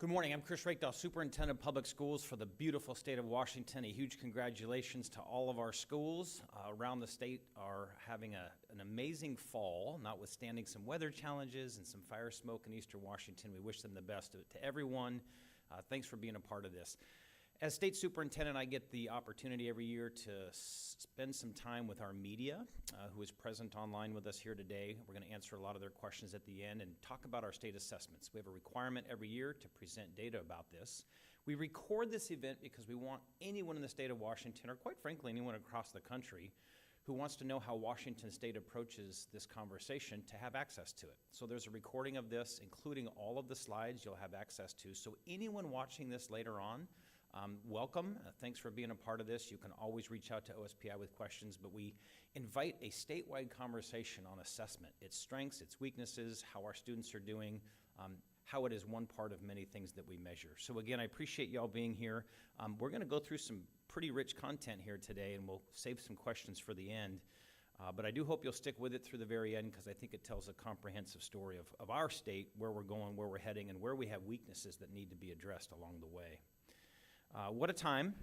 Good morning. I'm Chris Rakedahl, Superintendent of Public Schools for the beautiful state of Washington. A huge congratulations to all of our schools around the state are having an amazing fall, notwithstanding some weather challenges and some fire smoke in eastern Washington. We wish them the best. To everyone, thanks for being a part of this. As state superintendent, I get the opportunity every year to spend some time with our media, who is present online with us here today. We're going to answer a lot of their questions at the end and talk about our state assessments. We have a requirement every year to present data about this. We record this event because we want anyone in the state of Washington, or quite frankly, anyone across the country, who wants to know how Washington State approaches this conversation to have access to it. So there's a recording of this, including all of the slides you'll have access to. So anyone watching this later on, welcome. Thanks for being a part of this. You can always reach out to OSPI with questions, but we invite a statewide conversation on assessment, its strengths, its weaknesses, how our students are doing, how it is one part of many things that we measure. So again, I appreciate y'all being here. We're going to go through some pretty rich content here today, and we'll save some questions for the end. But I do hope you'll stick with it through the very end, because I think it tells a comprehensive story of our state, where we're going, where we're heading, and where we have weaknesses that need to be addressed along the way. What a time.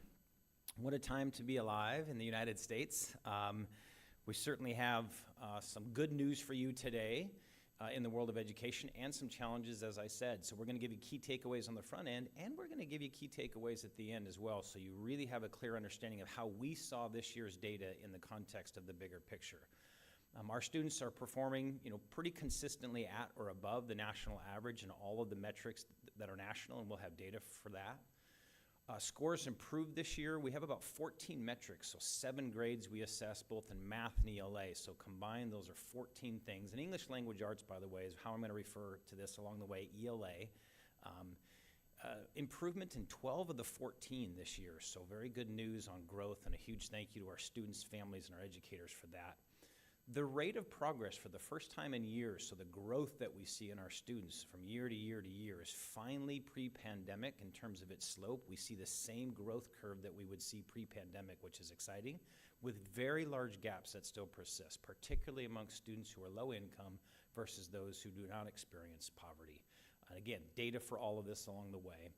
What a time to be alive in the United States. We certainly have some good news for you today in the world of education, and some challenges, as I said. So we're going to give you key takeaways on the front end, and we're going to give you key takeaways at the end as well, so you really have a clear understanding of how we saw this year's data in the context of the bigger picture. Our students are performing, pretty consistently at or above the national average in all of the metrics that are national, and we'll have data for that. Scores improved this year. We have about 14 metrics, so 7 grades we assess both in math and ELA. So combined, those are 14 things. And English language arts, by the way, is how I'm going to refer to this along the way, ELA. Improvement in 12 of the 14 this year, so very good news on growth, and a huge thank you to our students, families, and our educators for that. The rate of progress for the first time in years, so the growth that we see in our students from year to year to year, is finally pre-pandemic in terms of its slope. We see the same growth curve that we would see pre-pandemic, which is exciting, with very large gaps that still persist, particularly among students who are low income versus those who do not experience poverty. And again, data for all of this along the way.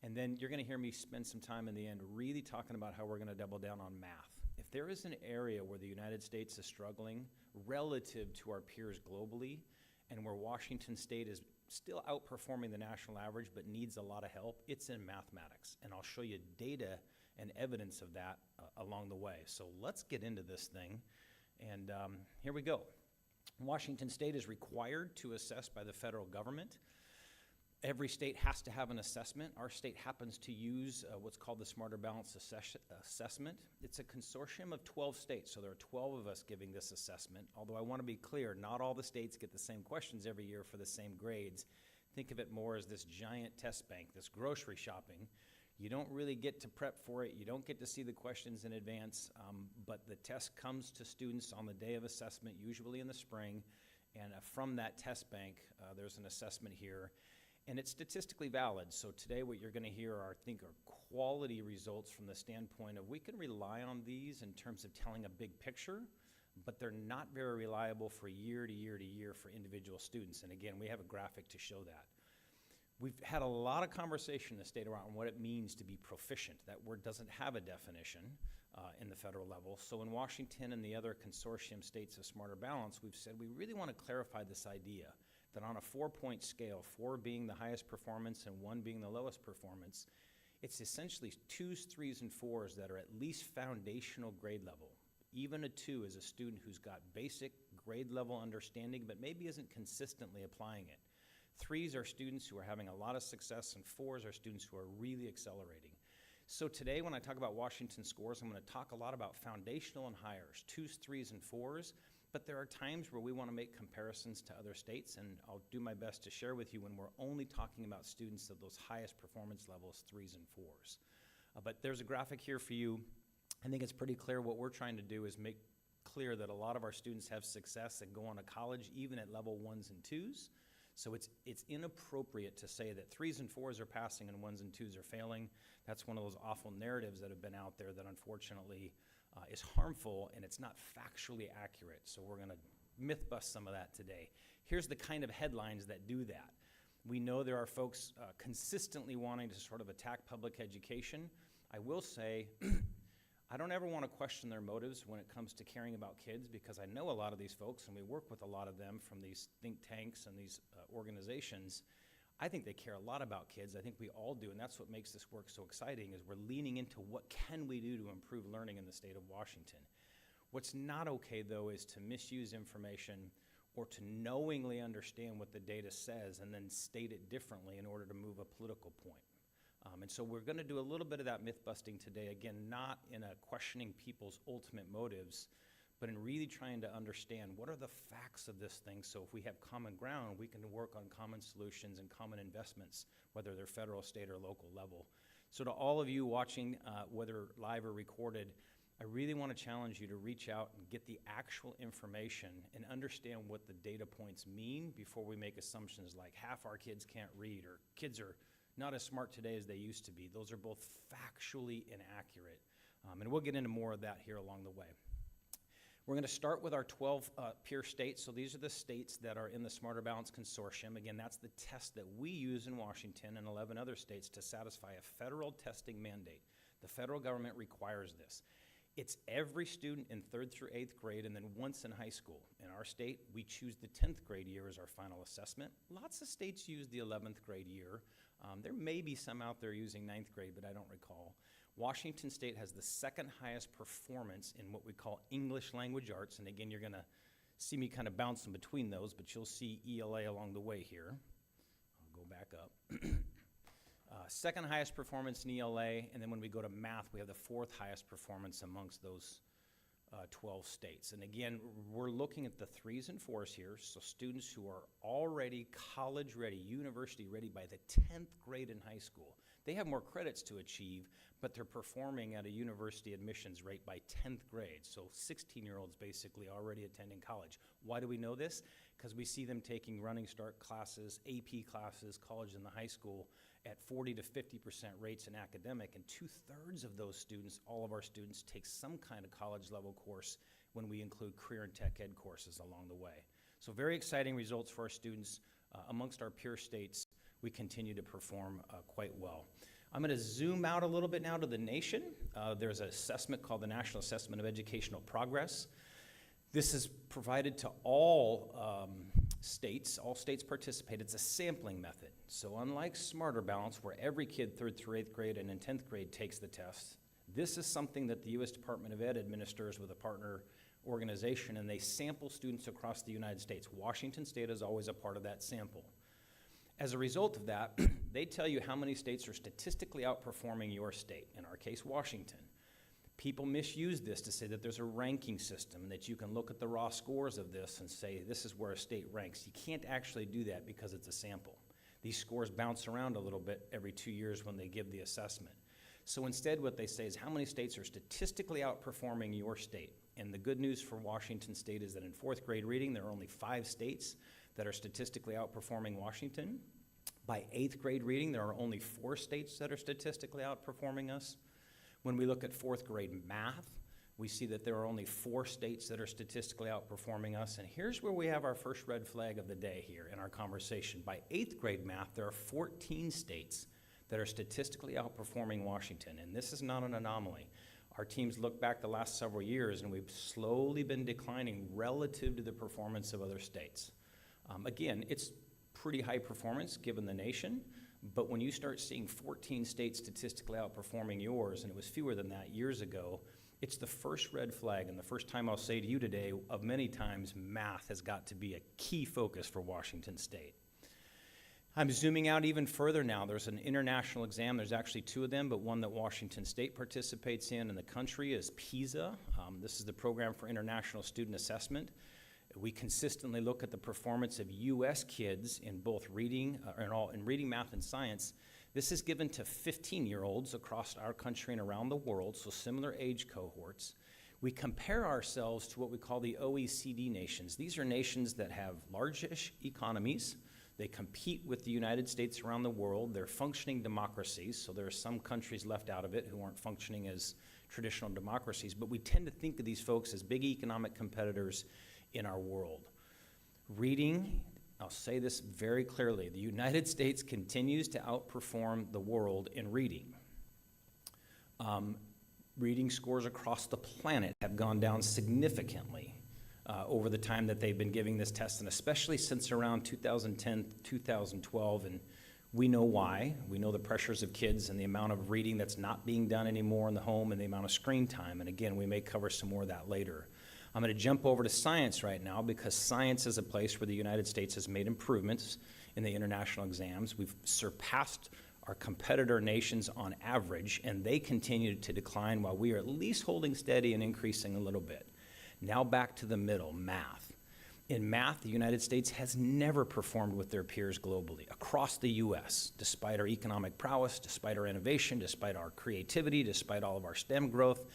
And then you're going to hear me spend some time in the end really talking about how we're going to double down on math. If there is an area where the United States is struggling relative to our peers globally, and where Washington State is still outperforming the national average but needs a lot of help, it's in mathematics. And I'll show you data and evidence of that along the way. So let's get into this thing. And here we go. Washington State is required to assess by the federal government. Every state has to have an assessment. Our state happens to use what's called the Smarter Balance Assessment. It's a consortium of 12 states, so there are 12 of us giving this assessment. Although I want to be clear, not all the states get the same questions every year for the same grades. Think of it more as this giant test bank, this grocery shopping. You don't really get to prep for it. You don't get to see the questions in advance, but the test comes to students on the day of assessment, usually in the spring, and from that test bank, there's an assessment here. And it's statistically valid. So today what you're going to hear are quality results from the standpoint of we can rely on these in terms of telling a big picture, but they're not very reliable for year to year to year for individual students. And again, we have a graphic to show that. We've had a lot of conversation in the state around what it means to be proficient. That word doesn't have a definition in the federal level. So in Washington and the other consortium states of Smarter Balance, we've said we really want to clarify this idea that on a 4-point scale, 4 being the highest performance and 1 being the lowest performance, it's essentially 2s, 3s, and 4s that are at least foundational grade level. Even a 2 is a student who's got basic grade level understanding but maybe isn't consistently applying it. 3s are students who are having a lot of success, and 4s are students who are really accelerating. So today when I talk about Washington scores, I'm going to talk a lot about foundational and highers, 2s, 3s, and 4s. But there are times where we want to make comparisons to other states, and I'll do my best to share with you when we're only talking about students of those highest performance levels, 3s and 4s. But there's a graphic here for you. I think it's pretty clear what we're trying to do is make clear that a lot of our students have success and go on to college even at level 1s and 2s. So it's inappropriate to say that 3s and 4s are passing and 1s and 2s are failing. That's one of those awful narratives that have been out there that unfortunately is harmful, and it's not factually accurate. So we're going to myth bust some of that today. Here's the kind of headlines that do that. We know there are folks consistently wanting to sort of attack public education. I will say, I don't ever want to question their motives when it comes to caring about kids, because I know a lot of these folks, and we work with a lot of them from these think tanks and these organizations. I think they care a lot about kids. I think we all do, and that's what makes this work so exciting, is we're leaning into what can we do to improve learning in the state of Washington. What's not okay, though, is to misuse information or to knowingly understand what the data says and then state it differently in order to move a political point. And so we're going to do a little bit of that myth busting today, again, not in a questioning people's ultimate motives, but in really trying to understand what are the facts of this thing, so if we have common ground, we can work on common solutions and common investments, whether they're federal, state, or local level. So to all of you watching, whether live or recorded, I really want to challenge you to reach out and get the actual information and understand what the data points mean before we make assumptions like half our kids can't read or kids are not as smart today as they used to be. Those are both factually inaccurate. And we'll get into more of that here along the way. We're going to start with our 12 peer states. So these are the states that are in the Smarter Balance Consortium. Again, that's the test that we use in Washington and 11 other states to satisfy a federal testing mandate. The federal government requires this. It's every student in 3rd through 8th grade and then once in high school. In our state, we choose the 10th grade year as our final assessment. Lots of states use the 11th grade year. There may be some out there using 9th grade, but I don't recall. Washington State has the 2nd highest performance in what we call English language arts. And again, you're going to see me kind of bouncing between those, but you'll see ELA along the way here. I'll go back up. 2nd highest performance in ELA, and then when we go to math, we have the 4th highest performance amongst those 12 states. And again, we're looking at the 3s and 4s here, so students who are already college ready, university ready by the 10th grade in high school. They have more credits to achieve, but they're performing at a university admissions rate by 10th grade. So 16-year-olds basically already attending college. Why do we know this? Because we see them taking running start classes, AP classes, college and the high school at 40 to 50% rates in academic, and 2/3 of those students, all of our students, take some kind of college level course when we include career and tech ed courses along the way. So very exciting results for our students. Amongst our peer states, we continue to perform quite well. I'm going to zoom out a little bit now to the nation. There's an assessment called the National Assessment of Educational Progress. This is provided to all states. All states participate. It's a sampling method. So unlike Smarter Balance, where every kid 3rd through 8th grade and in 10th grade takes the test, this is something that the U.S. Department of Ed administers with a partner organization, and they sample students across the United States. Washington State is always a part of that sample. As a result of that, they tell you how many states are statistically outperforming your state, in our case, Washington. People misuse this to say that there's a ranking system and that you can look at the raw scores of this and say this is where a state ranks. You can't actually do that because it's a sample. These scores bounce around a little bit every 2 years when they give the assessment. So instead what they say is how many states are statistically outperforming your state. And the good news for Washington State is that in 4th grade reading, there are only 5 states that are statistically outperforming Washington. By 8th grade reading, there are only 4 states that are statistically outperforming us. When we look at 4th grade math, we see that there are only 4 states that are statistically outperforming us. And here's where we have our first red flag of the day here in our conversation. By 8th grade math, there are 14 states that are statistically outperforming Washington. And this is not an anomaly. Our teams look back the last several years, and we've slowly been declining relative to the performance of other states. Again, it's pretty high performance given the nation, but when you start seeing 14 states statistically outperforming yours, and it was fewer than that years ago, it's the first red flag, and the first time I'll say to you today, of many times, math has got to be a key focus for Washington State. I'm zooming out even further now. There's an international exam. There's actually 2 of them, but one that Washington State participates in the country is PISA. This is the Program for International Student Assessment. We consistently look at the performance of U.S. kids in both reading, in reading, math, and science. This is given to 15-year-olds across our country and around the world, so similar age cohorts. We compare ourselves to what we call the OECD nations. These are nations that have large-ish economies. They compete with the United States around the world. They're functioning democracies, so there are some countries left out of it who aren't functioning as traditional democracies, but we tend to think of these folks as big economic competitors in our world. Reading I'll say this very clearly, the United States continues to outperform the world in reading. Reading scores across the planet have gone down significantly over the time that they've been giving this test, and especially since around 2010, 2012, and we know why. We know the pressures of kids and the amount of reading that's not being done anymore in the home and the amount of screen time, and again, we may cover some more of that later. I'm going to jump over to science right now because science is a place where the United States has made improvements in the international exams. We've surpassed our competitor nations on average, and they continue to decline while we are at least holding steady and increasing a little bit. Now back to the middle, math. In math, the United States has never performed with their peers globally, across the U.S., despite our economic prowess, despite our innovation, despite our creativity, despite all of our STEM growth.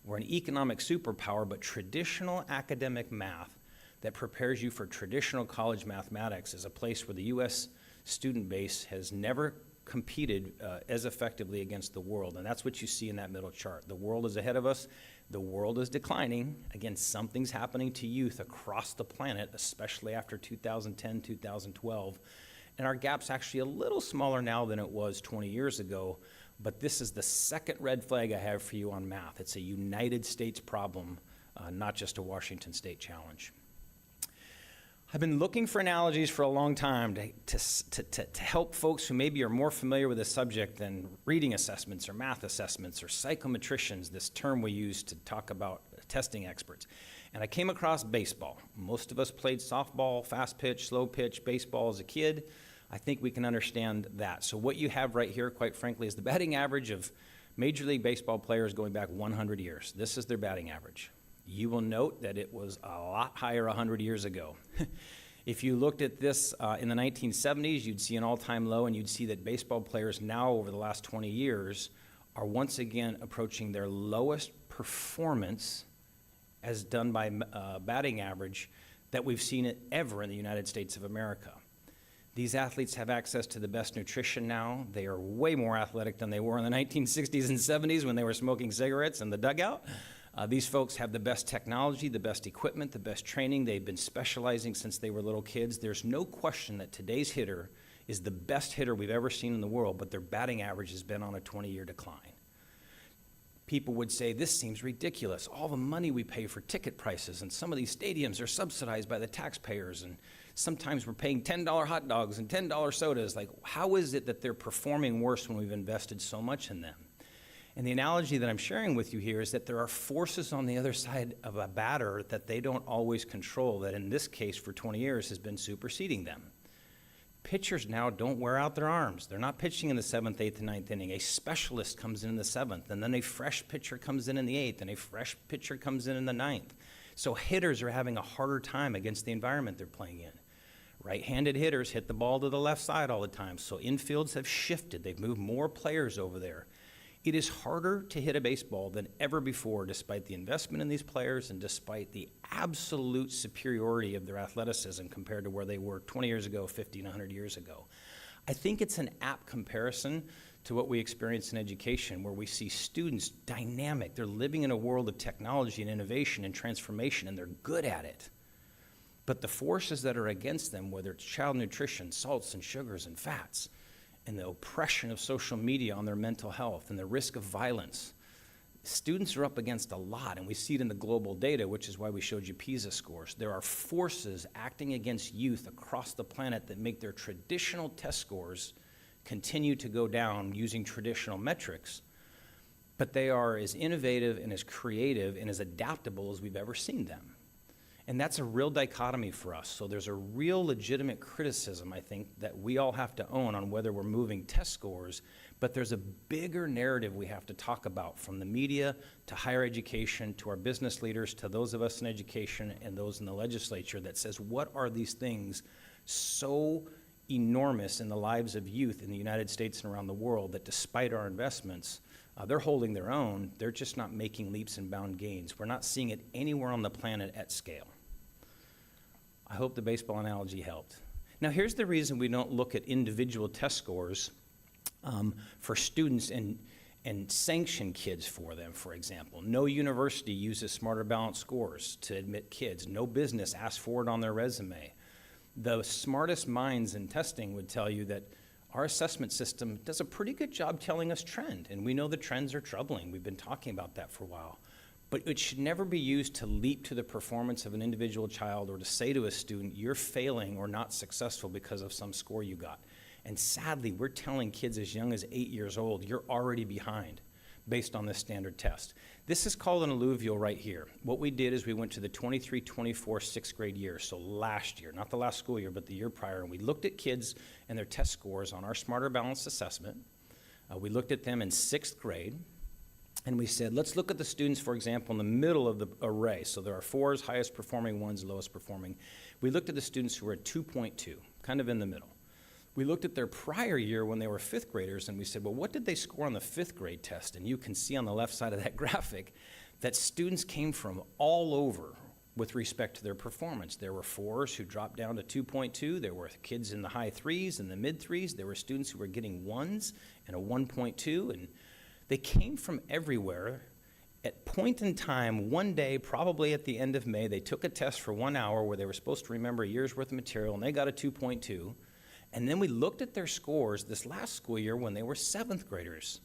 We're an economic superpower, but traditional academic math that prepares you for traditional college mathematics is a place where the U.S. student base has never competed as effectively against the world, and that's what you see in that middle chart. The world is ahead of us. The world is declining. Again, something's happening to youth across the planet, especially after 2010, 2012, and our gap's actually a little smaller now than it was 20 years ago, but this is the second red flag I have for you on math. It's a United States problem, not just a Washington State challenge. I've been looking for analogies for a long time to help folks who maybe are more familiar with the subject than reading assessments or math assessments or psychometricians, this term we use to talk about testing experts. And I came across baseball. Most of us played softball, fast pitch, slow pitch, baseball as a kid. I think we can understand that. So what you have right here, quite frankly, is the batting average of Major League Baseball players going back 100 years. This is their batting average. You will note that it was a lot higher 100 years ago. If you looked at this in the 1970s, you'd see an all-time low, and you'd see that baseball players now, over the last 20 years, are once again approaching their lowest performance as done by batting average that we've seen it ever in the United States of America. These athletes have access to the best nutrition now. They are way more athletic than they were in the 1960s and 70s when they were smoking cigarettes in the dugout. These folks have the best technology, the best equipment, the best training. They've been specializing since they were little kids. There's no question that today's hitter is the best hitter we've ever seen in the world, but their batting average has been on a 20-year decline. People would say, this seems ridiculous. All the money we pay for ticket prices, and some of these stadiums are subsidized by the taxpayers, and sometimes we're paying $10 hot dogs and $10 sodas. Like, how is it that they're performing worse when we've invested so much in them? And the analogy that I'm sharing with you here is that there are forces on the other side of a batter that they don't always control, that in this case for 20 years has been superseding them. Pitchers now don't wear out their arms. They're not pitching in the 7th, 8th, and 9th inning. A specialist comes in the 7th, and then a fresh pitcher comes in the 8th, and a fresh pitcher comes in the 9th. So hitters are having a harder time against the environment they're playing in. Right-handed hitters hit the ball to the left side all the time, so infields have shifted. They've moved more players over there. It is harder to hit a baseball than ever before, despite the investment in these players and despite the absolute superiority of their athleticism compared to where they were 20 years ago, 50, and 100 years ago. I think it's an apt comparison to what we experience in education, where we see students dynamic. They're living in a world of technology and innovation and transformation, and they're good at it. But the forces that are against them, whether it's child nutrition, salts and sugars and fats, and the oppression of social media on their mental health and the risk of violence, students are up against a lot, and we see it in the global data, which is why we showed you PISA scores. There are forces acting against youth across the planet that make their traditional test scores continue to go down using traditional metrics, but they are as innovative and as creative and as adaptable as we've ever seen them. And that's a real dichotomy for us. So there's a real legitimate criticism, I think, that we all have to own on whether we're moving test scores, but there's a bigger narrative we have to talk about, from the media to higher education to our business leaders to those of us in education and those in the legislature, that says, what are these things so enormous in the lives of youth in the United States and around the world that despite our investments, they're holding their own. They're just not making leaps and bound gains. We're not seeing it anywhere on the planet at scale. I hope the baseball analogy helped. Now, here's the reason we don't look at individual test scores for students and sanction kids for them, for example. No university uses Smarter Balanced scores to admit kids. No business asks for it on their resume. The smartest minds in testing would tell you that our assessment system does a pretty good job telling us trend, and we know the trends are troubling. We've been talking about that for a while. But it should never be used to leap to the performance of an individual child or to say to a student, you're failing or not successful because of some score you got. And sadly, we're telling kids as young as 8 years old, you're already behind based on this standard test. This is called an alluvial right here. What we did is we went to the 23-24 sixth grade year, so last year, not the last school year, but the year prior, and we looked at kids and their test scores on our Smarter Balanced Assessment. We looked at them in sixth grade, and we said, let's look at the students, for example, in the middle of the array. So there are 4s, highest performing, 1s, lowest performing. We looked at the students who were at 2.2, kind of in the middle. We looked at their prior year when they were fifth graders, and we said, well, what did they score on the fifth grade test? And you can see on the left side of that graphic that students came from all over with respect to their performance. There were 4s who dropped down to 2.2. There were kids in the high 3s and the mid 3s. There were students who were getting 1s and a 1.2, and they came from everywhere. At point in time, one day, probably at the end of May, they took a test for 1 hour where they were supposed to remember a year's worth of material, and they got a 2.2. And then we looked at their scores this last school year when they were 7th graders,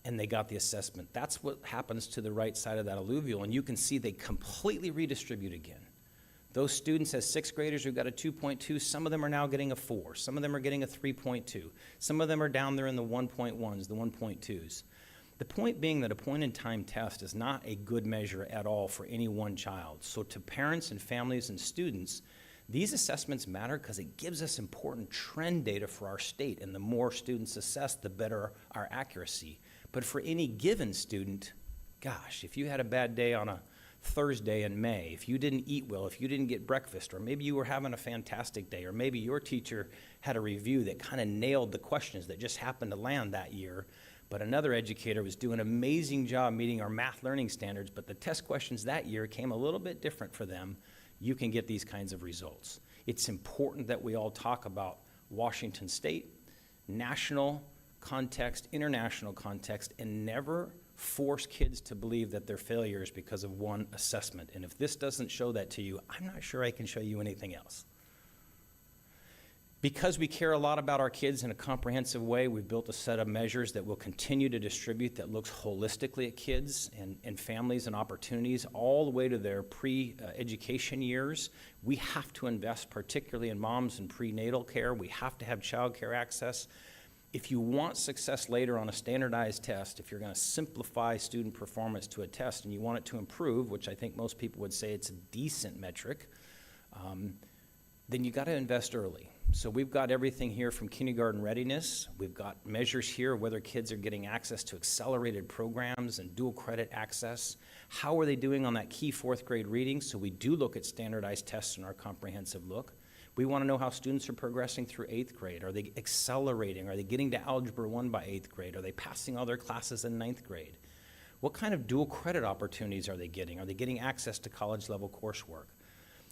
and they got the assessment. That's what happens to the right side of that alluvial, and you can see they completely redistribute again. Those students as 6th graders who got a 2.2, some of them are now getting a 4. Some of them are getting a 3.2. Some of them are down there in the 1.1s, the 1.2s. The point being that a point-in-time test is not a good measure at all for any one child. So to parents and families and students, these assessments matter because it gives us important trend data for our state, and the more students assess, the better our accuracy. But for any given student, gosh, if you had a bad day on a Thursday in May, if you didn't eat well, if you didn't get breakfast, or maybe you were having a fantastic day, or maybe your teacher had a review that kind of nailed the questions that just happened to land that year, but another educator was doing an amazing job meeting our math learning standards, but the test questions that year came a little bit different for them, you can get these kinds of results. It's important that we all talk about Washington State, national context, international context, and never force kids to believe that they're failures because of one assessment. And if this doesn't show that to you, I'm not sure I can show you anything else. Because we care a lot about our kids in a comprehensive way, we've built a set of measures that we'll continue to distribute that looks holistically at kids and families and opportunities all the way to their pre-education years. We have to invest particularly in moms and prenatal care. We have to have child care access. If you want success later on a standardized test, if you're going to simplify student performance to a test and you want it to improve, which I think most people would say it's a decent metric, then you got to invest early. So we've got everything here from kindergarten readiness. We've got measures here whether kids are getting access to accelerated programs and dual credit access. How are they doing on that key 4th grade reading? So we do look at standardized tests in our comprehensive look. We want to know how students are progressing through 8th grade. Are they accelerating? Are they getting to Algebra 1 by 8th grade? Are they passing all their classes in 9th grade? What kind of dual credit opportunities are they getting? Are they getting access to college level coursework?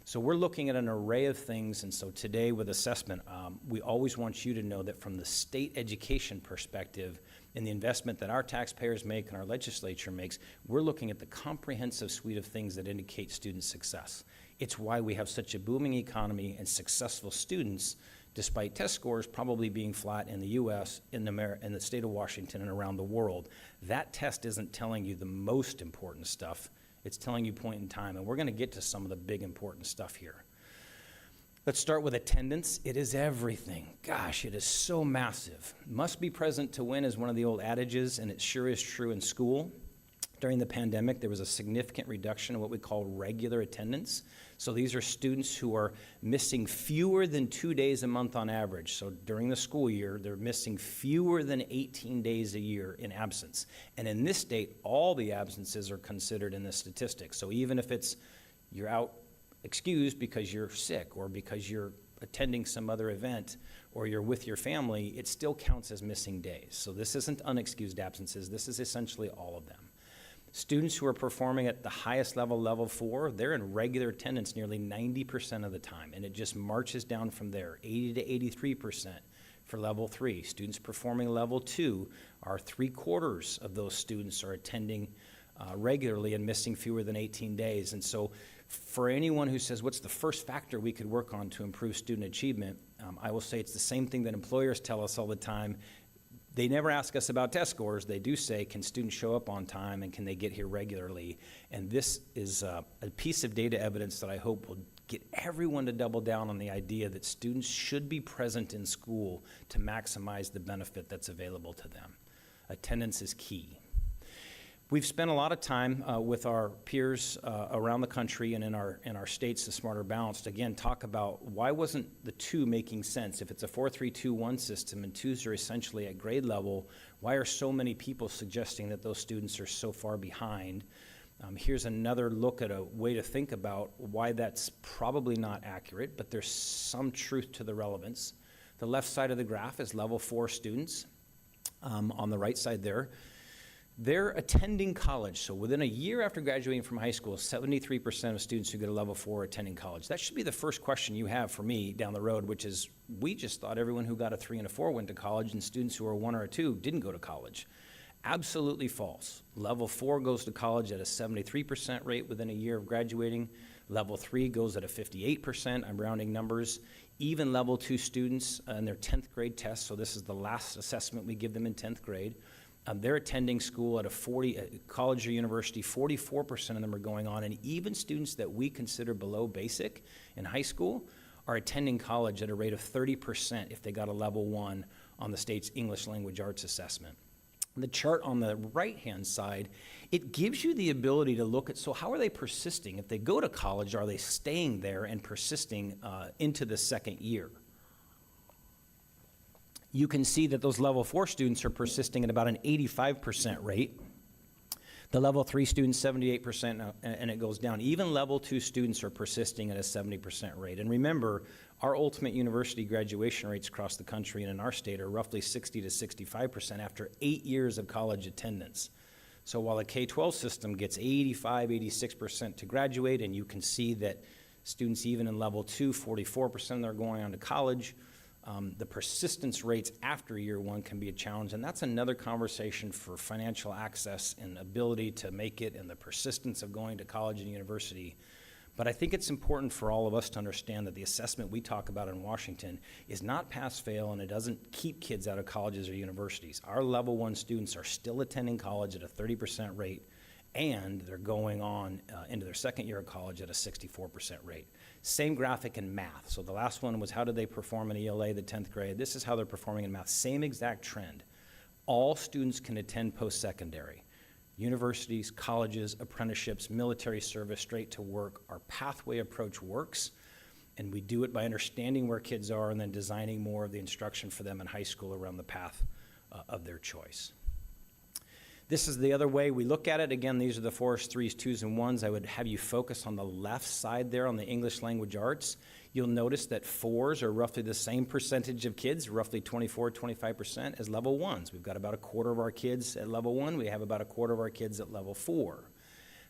So we're looking at an array of things, and so today with assessment, we always want you to know that from the state education perspective and the investment that our taxpayers make and our legislature makes, we're looking at the comprehensive suite of things that indicate student success. It's why we have such a booming economy and successful students, despite test scores probably being flat in the U.S., in the state of Washington, and around the world. That test isn't telling you the most important stuff. It's telling you point in time, and we're going to get to some of the big important stuff here. Let's start with attendance. It is everything. Gosh, it is so massive. Must be present to win is one of the old adages, and it sure is true in school. During the pandemic, there was a significant reduction in what we call regular attendance. So these are students who are missing fewer than 2 days a month on average. So during the school year, they're missing fewer than 18 days a year in absence. And in this state, all the absences are considered in the statistics. So even if it's you're out excused because you're sick or because you're attending some other event or you're with your family, it still counts as missing days. So this isn't unexcused absences. This is essentially all of them. Students who are performing at the highest level, level 4, they're in regular attendance nearly 90% of the time, and it just marches down from there, 80 to 83% for level 3. Students performing level 2 are 3/4 of those students are attending regularly and missing fewer than 18 days. And so For anyone who says, what's the first factor we could work on to improve student achievement? I will say it's the same thing that employers tell us all the time. They never ask us about test scores. They do say, can students show up on time and can they get here regularly? And this is a piece of data evidence that I hope will get everyone to double down on the idea that students should be present in school to maximize the benefit that's available to them. Attendance is key. We've spent a lot of time with our peers around the country and in our states, the Smarter Balanced, again, talk about why wasn't the two making sense? If it's a 4-3-2-1 system and twos are essentially at grade level, why are so many people suggesting that those students are so far behind? Here's another look at a way to think about why that's probably not accurate, but there's some truth to the relevance. The left side of the graph is level 4 students. On the right side there, they're attending college. So within a year after graduating from high school, 73% of students who get a level 4 are attending college. That should be the first question you have for me down the road, which is, we just thought everyone who got a 3 and a 4 went to college, and students who are a 1 or a 2 didn't go to college. Absolutely false. Level 4 goes to college at a 73% rate within a year of graduating. Level 3 goes at a 58%. I'm rounding numbers. Even level 2 students in their 10th grade test, so this is the last assessment we give them in 10th grade, they're attending school at a college or university. 44% of them are going on, and even students that we consider below basic in high school are attending college at a rate of 30% if they got a level 1 on the state's English language arts assessment. The chart on the right-hand side, it gives you the ability to look at, so how are they persisting? If they go to college, are they staying there and persisting into the second year? You can see that those level 4 students are persisting at about an 85% rate. The level 3 students, 78%, and it goes down. Even level 2 students are persisting at a 70% rate. And remember, our ultimate university graduation rates across the country and in our state are roughly 60 to 65% after 8 years of college attendance. So while the K-12 system gets 85, 86% to graduate, and you can see that students even in level 2, 44% are going on to college, the persistence rates after year 1 can be a challenge, and that's another conversation for financial access and ability to make it and the persistence of going to college and university. But I think it's important for all of us to understand that the assessment we talk about in Washington is not pass-fail, and it doesn't keep kids out of colleges or universities. Our level 1 students are still attending college at a 30% rate, and they're going on into their second year of college at a 64% rate. Same graphic in math. So the last one was how did they perform in ELA, the 10th grade. This is how they're performing in math. Same exact trend. All students can attend post-secondary. Universities, colleges, apprenticeships, military service, straight to work. Our pathway approach works, and we do it by understanding where kids are and then designing more of the instruction for them in high school around the path of their choice. This is the other way we look at it. Again, these are the 4s, 3s, 2s, and 1s. I would have you focus on the left side there on the English language arts. You'll notice that 4s are roughly the same percentage of kids, roughly 24, 25%, as level 1s. We've got about a quarter of our kids at level 1. We have about a quarter of our kids at level 4.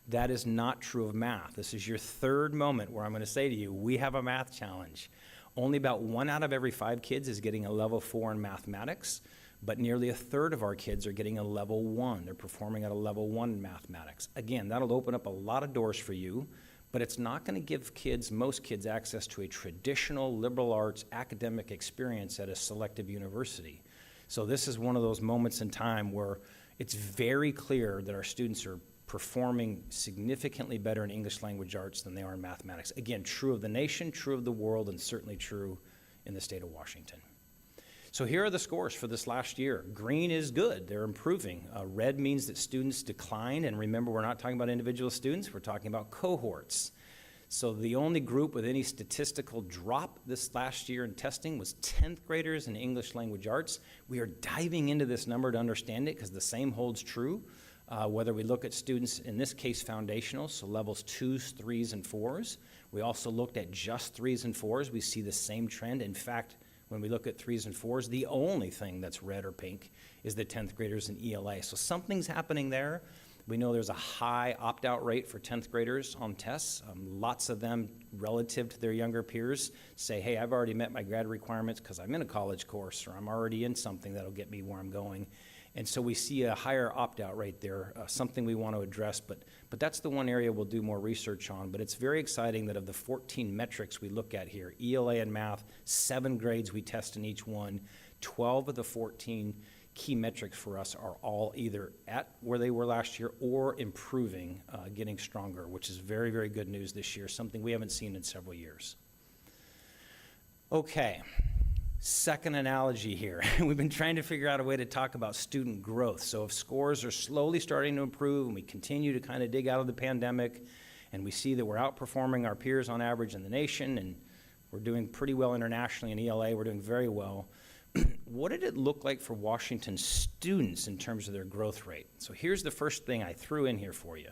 That is not true of math. This is your third moment where I'm going to say to you, we have a math challenge. Only about 1 out of every 5 kids is getting a level 4 in mathematics. But nearly a third of our kids are getting a level 1. They're performing at a level 1 in mathematics. Again, that'll open up a lot of doors for you, but it's not going to give most kids access to a traditional liberal arts academic experience at a selective university. So this is one of those moments in time where it's very clear that our students are performing significantly better in English language arts than they are in mathematics. Again, true of the nation, true of the world, and certainly true in the state of Washington. So here are the scores for this last year. Green is good, they're improving. Red means that students declined, and remember, we're not talking about individual students, we're talking about cohorts. So the only group with any statistical drop this last year in testing was 10th graders in English language arts. We are diving into this number to understand it because the same holds true, whether we look at students, in this case foundational, so levels 2s, 3s, and 4s. We also looked at just 3s and 4s. We see the same trend. In fact, when we look at 3s and 4s, the only thing that's red or pink is the 10th graders in ELA. So something's happening there. We know there's a high opt-out rate for 10th graders on tests. Lots of them, relative to their younger peers, say, hey, I've already met my grad requirements because I'm in a college course, or I'm already in something that'll get me where I'm going. And so we see a higher opt-out rate there, something we want to address, but that's the one area we'll do more research on. But it's very exciting that of the 14 metrics we look at here, ELA and math, 7 grades we test in each one, 12 of the 14 key metrics for us are all either at where they were last year or improving, getting stronger, which is very, very good news this year, something we haven't seen in several years. Okay. Second analogy here. We've been trying to figure out a way to talk about student growth. So if scores are slowly starting to improve and we continue to kind of dig out of the pandemic and we see that we're outperforming our peers on average in the nation and we're doing pretty well internationally in ELA, we're doing very well. What did it look like for Washington students in terms of their growth rate? So here's the first thing I threw in here for you.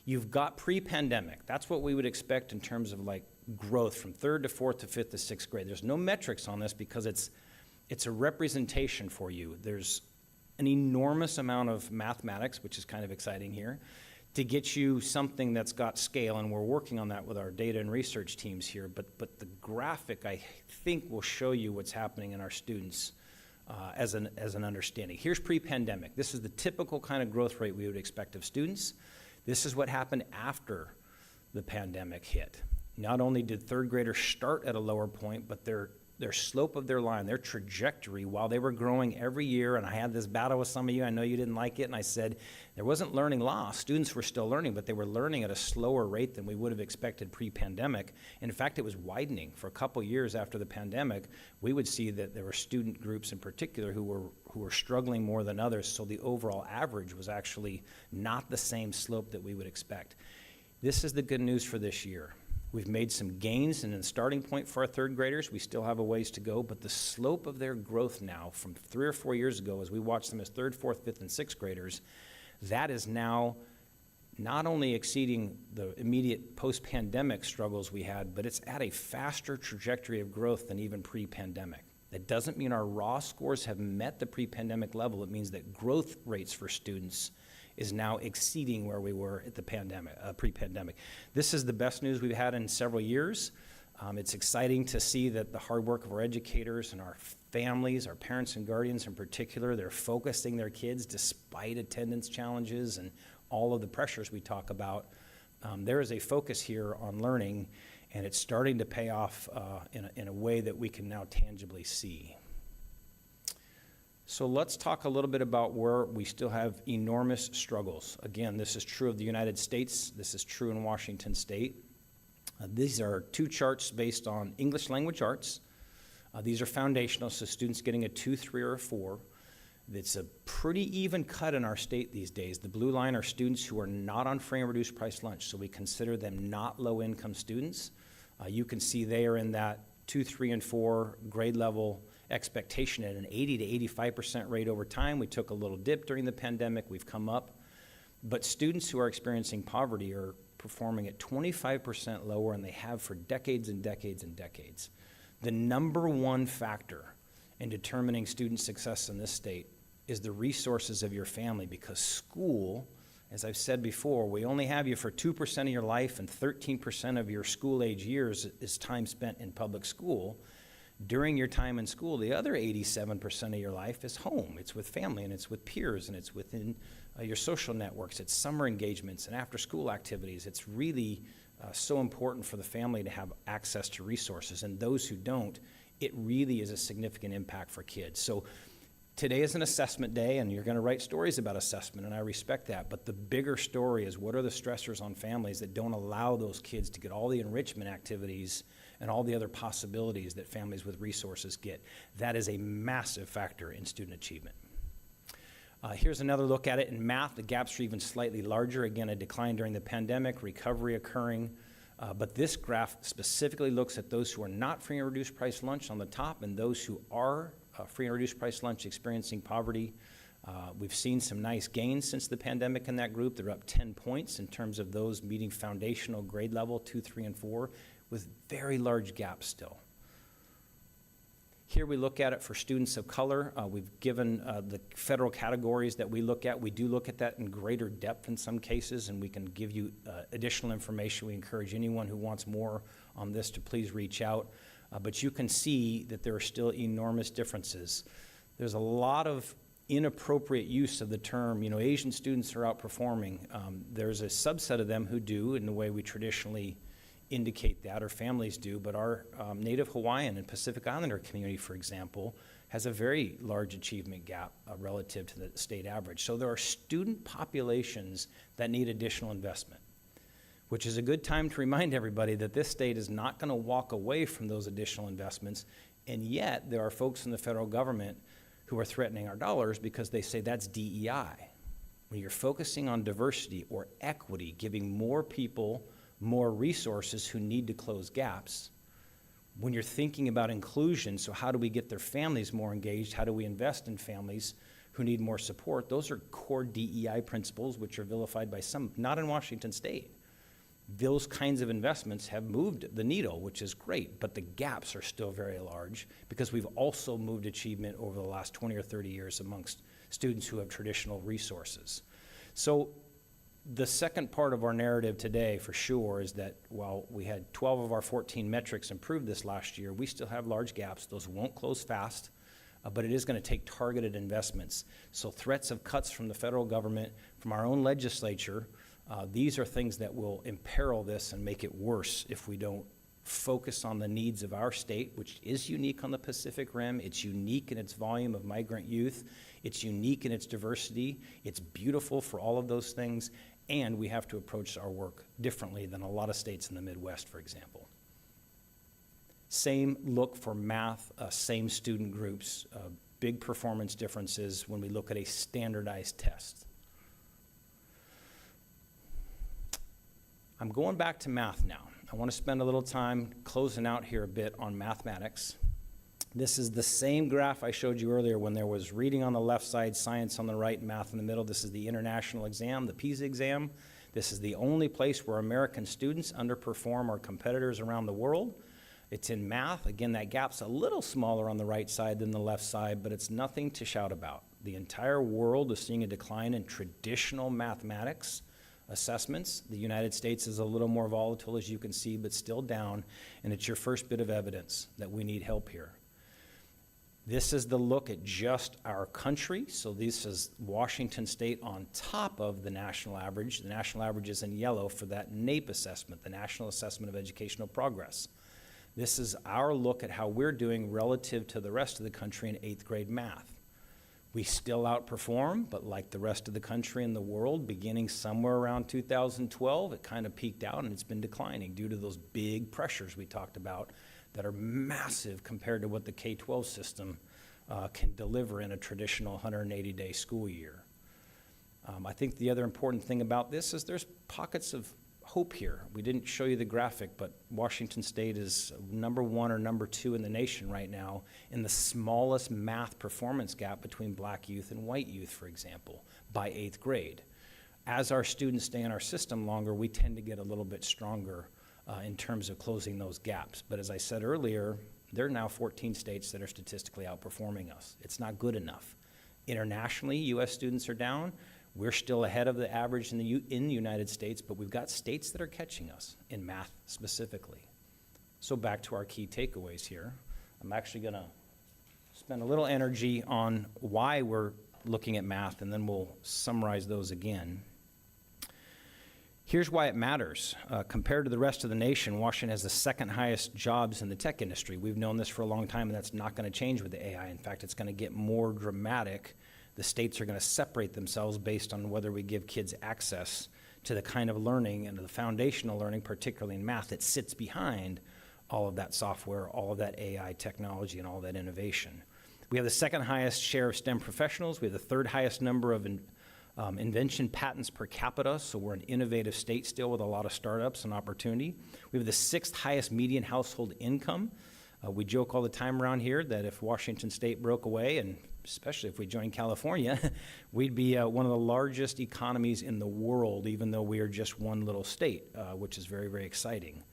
You've got pre-pandemic. That's what we would expect in terms of like growth from 3rd to 4th to 5th to 6th grade. There's no metrics on this because it's a representation for you. There's an enormous amount of mathematics, which is kind of exciting here, to get you something that's got scale, and we're working on that with our data and research teams here. But the graphic, I think, will show you what's happening in our students as an understanding. Here's pre-pandemic. This is the typical kind of growth rate we would expect of students. This is what happened after the pandemic hit. Not only did 3rd graders start at a lower point, but their slope of their line, their trajectory, while they were growing every year, and I had this battle with some of you, I know you didn't like it, and I said there wasn't learning loss. Students were still learning, but they were learning at a slower rate than we would have expected pre-pandemic. And in fact, it was widening. For a couple years after the pandemic, we would see that there were student groups in particular who were struggling more than others, so the overall average was actually not the same slope that we would expect. This is the good news for this year. We've made some gains in the starting point for our 3rd graders. We still have a ways to go, but the slope of their growth now from 3 or 4 years ago, as we watched them as 3rd, 4th, 5th, and 6th graders, that is now not only exceeding the immediate post-pandemic struggles we had, but it's at a faster trajectory of growth than even pre-pandemic. That doesn't mean our raw scores have met the pre-pandemic level. It means that growth rates for students is now exceeding where we were at the pre-pandemic. This is the best news we've had in several years. It's exciting to see that the hard work of our educators and our families, our parents and guardians in particular, they're focusing their kids despite attendance challenges and all of the pressures we talk about. There is a focus here on learning, and it's starting to pay off in a way that we can now tangibly see. So let's talk a little bit about where we still have enormous struggles. Again, this is true of the United States. This is true in Washington State. These are 2 charts based on English language arts. These are foundational, so students getting a 2, 3, or a 4. It's a pretty even cut in our state these days. The blue line are students who are not on free and reduced price lunch, so we consider them not low-income students. You can see they are in that 2, 3, and 4 grade level expectation at an 80 to 85% rate over time. We took a little dip during the pandemic. We've come up. But students who are experiencing poverty are performing at 25% lower, and they have for decades and decades and decades. The number one factor in determining student success in this state is the resources of your family, because school, as I've said before, we only have you for 2% of your life, and 13% of your school-age years is time spent in public school. During your time in school, the other 87% of your life is home. It's with family, and it's with peers, and it's within your social networks. It's summer engagements and after-school activities. It's really so important for the family to have access to resources, and those who don't, it really is a significant impact for kids. So today is an assessment day, and you're going to write stories about assessment, and I respect that. But the bigger story is, what are the stressors on families that don't allow those kids to get all the enrichment activities and all the other possibilities that families with resources get? That is a massive factor in student achievement. Here's another look at it in math. The gaps are even slightly larger. Again, a decline during the pandemic, recovery occurring. But this graph specifically looks at those who are not free and reduced price lunch on the top, and those who are free and reduced price lunch experiencing poverty. We've seen some nice gains since the pandemic in that group. They're up 10 points in terms of those meeting foundational grade level 2, 3, and 4, with very large gaps still. Here we look at it for students of color. We've given the federal categories that we look at. We do look at that in greater depth in some cases, and we can give you additional information. We encourage anyone who wants more on this to please reach out. But you can see that there are still enormous differences. There's a lot of inappropriate use of the term, Asian students are outperforming. There's a subset of them who do in the way we traditionally indicate that, or families do, but our Native Hawaiian and Pacific Islander community, for example, has a very large achievement gap relative to the state average. So there are student populations that need additional investment, which is a good time to remind everybody that this state is not going to walk away from those additional investments, and yet there are folks in the federal government who are threatening our dollars because they say that's DEI. When you're focusing on diversity or equity, giving more people more resources who need to close gaps, when you're thinking about inclusion, so how do we get their families more engaged? How do we invest in families who need more support? Those are core DEI principles, which are vilified by some, not in Washington State. Those kinds of investments have moved the needle, which is great, but the gaps are still very large because we've also moved achievement over the last 20 or 30 years amongst students who have traditional resources. So the second part of our narrative today, for sure, is that while we had 12 of our 14 metrics improve this last year, we still have large gaps. Those won't close fast, but it is going to take targeted investments. So threats of cuts from the federal government, from our own legislature, these are things that will imperil this and make it worse if we don't focus on the needs of our state, which is unique on the Pacific Rim. It's unique in its volume of migrant youth. It's unique in its diversity. It's beautiful for all of those things. And we have to approach our work differently than a lot of states in the Midwest, for example. Same look for math, same student groups, big performance differences when we look at a standardized test. I'm going back to math now. I want to spend a little time closing out here a bit on mathematics. This is the same graph I showed you earlier when there was reading on the left side, science on the right, math in the middle. This is the international exam, the PISA exam. This is the only place where American students underperform our competitors around the world. It's in math. Again, that gap's a little smaller on the right side than the left side, but it's nothing to shout about. The entire world is seeing a decline in traditional mathematics assessments. The United States is a little more volatile, as you can see, but still down, and it's your first bit of evidence that we need help here. This is the look at just our country. So this is Washington State on top of the national average. The national average is in yellow for that NAEP assessment, the National Assessment of Educational Progress. This is our look at how we're doing relative to the rest of the country in 8th grade math. We still outperform, but like the rest of the country and the world, beginning somewhere around 2012, it kind of peaked out and it's been declining due to those big pressures we talked about that are massive compared to what the K-12 system can deliver in a traditional 180-day school year. I think the other important thing about this is there's pockets of hope here. We didn't show you the graphic, but Washington State is #1 or #2 in the nation right now in the smallest math performance gap between black youth and white youth, for example, by 8th grade. As our students stay in our system longer, we tend to get a little bit stronger in terms of closing those gaps. But as I said earlier, there are now 14 states that are statistically outperforming us. It's not good enough. Internationally, U.S. students are down. We're still ahead of the average in the United States, but we've got states that are catching us in math specifically. So back to our key takeaways here. I'm actually going to spend a little energy on why we're looking at math, and then we'll summarize those again. Here's why it matters. Compared to the rest of the nation, Washington has the second highest jobs in the tech industry. We've known this for a long time, and that's not going to change with the AI. In fact, it's going to get more dramatic. The states are going to separate themselves based on whether we give kids access to the kind of learning and the foundational learning, particularly in math, that sits behind all of that software, all of that AI technology, and all that innovation. We have the second highest share of STEM professionals. We have the third highest number of invention patents per capita, so we're an innovative state still with a lot of startups and opportunity. We have the sixth highest median household income. We joke all the time around here that if Washington State broke away, and especially if we joined California, we'd be one of the largest economies in the world, even though we are just one little state, which is very, very exciting.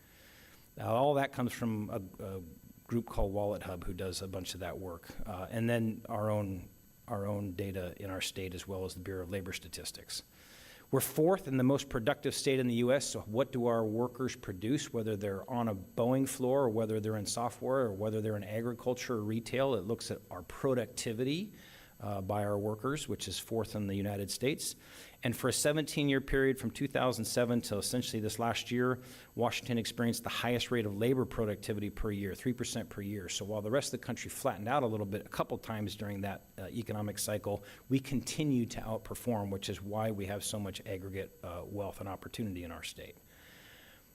All that comes from a group called Wallet Hub, who does a bunch of that work, and then our own data in our state, as well as the Bureau of Labor Statistics. We're fourth in the most productive state in the U.S., so what do our workers produce, whether they're on a Boeing floor or whether they're in software or whether they're in agriculture or retail? It looks at our productivity by our workers, which is 4th in the United States. And for a 17-year period from 2007 to essentially this last year, Washington experienced the highest rate of labor productivity per year, 3% per year. So while the rest of the country flattened out a little bit a couple times during that economic cycle, we continue to outperform, which is why we have so much aggregate wealth and opportunity in our state.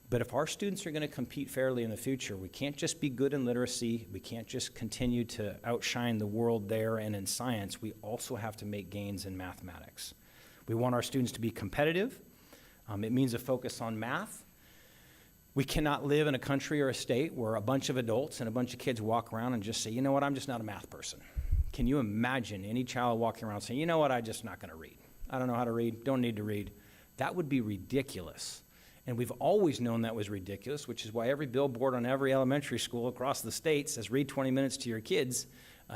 But if our students are going to compete fairly in the future, we can't just be good in literacy. We can't just continue to outshine the world there and in science. We also have to make gains in mathematics. We want our students to be competitive. It means a focus on math. We cannot live in a country or a state where a bunch of adults and a bunch of kids walk around and just say, you know what, I'm just not a math person. Can you imagine any child walking around saying, you know what, I'm just not going to read. I don't know how to read, don't need to read. That would be ridiculous. And we've always known that was ridiculous, which is why every billboard on every elementary school across the state says, read 20 minutes to your kids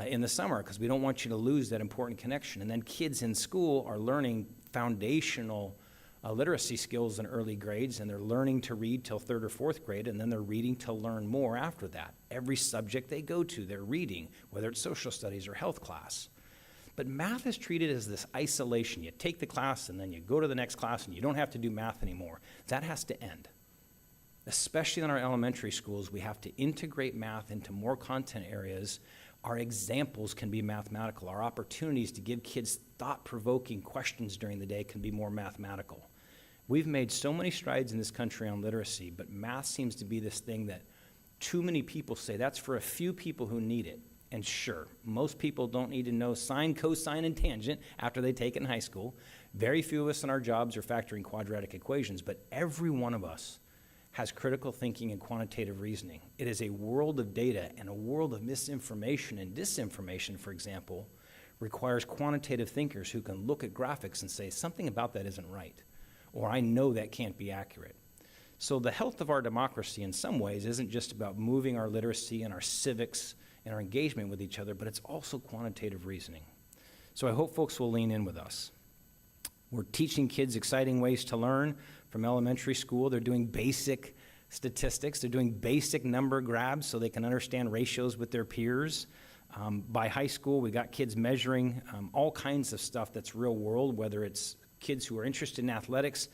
in the summer, because we don't want you to lose that important connection. And then kids in school are learning foundational literacy skills in early grades, and they're learning to read till 3rd or 4th grade, and then they're reading to learn more after that. Every subject they go to, they're reading, whether it's social studies or health class. But math is treated as this isolation. You take the class, and then you go to the next class, and you don't have to do math anymore. That has to end. Especially in our elementary schools, we have to integrate math into more content areas. Our examples can be mathematical. Our opportunities to give kids thought-provoking questions during the day can be more mathematical. We've made so many strides in this country on literacy, but math seems to be this thing that too many people say that's for a few people who need it. And sure, most people don't need to know sine, cosine, and tangent after they take it in high school. Very few of us in our jobs are factoring quadratic equations, but every one of us has critical thinking and quantitative reasoning. It is a world of data, and a world of misinformation and disinformation, for example, requires quantitative thinkers who can look at graphics and say, something about that isn't right, or I know that can't be accurate. So the health of our democracy in some ways isn't just about moving our literacy and our civics and our engagement with each other, but it's also quantitative reasoning. So I hope folks will lean in with us. We're teaching kids exciting ways to learn from elementary school. They're doing basic statistics. They're doing basic number grabs so they can understand ratios with their peers. By high school, we got kids measuring all kinds of stuff that's real world, whether it's kids who are interested in athletics.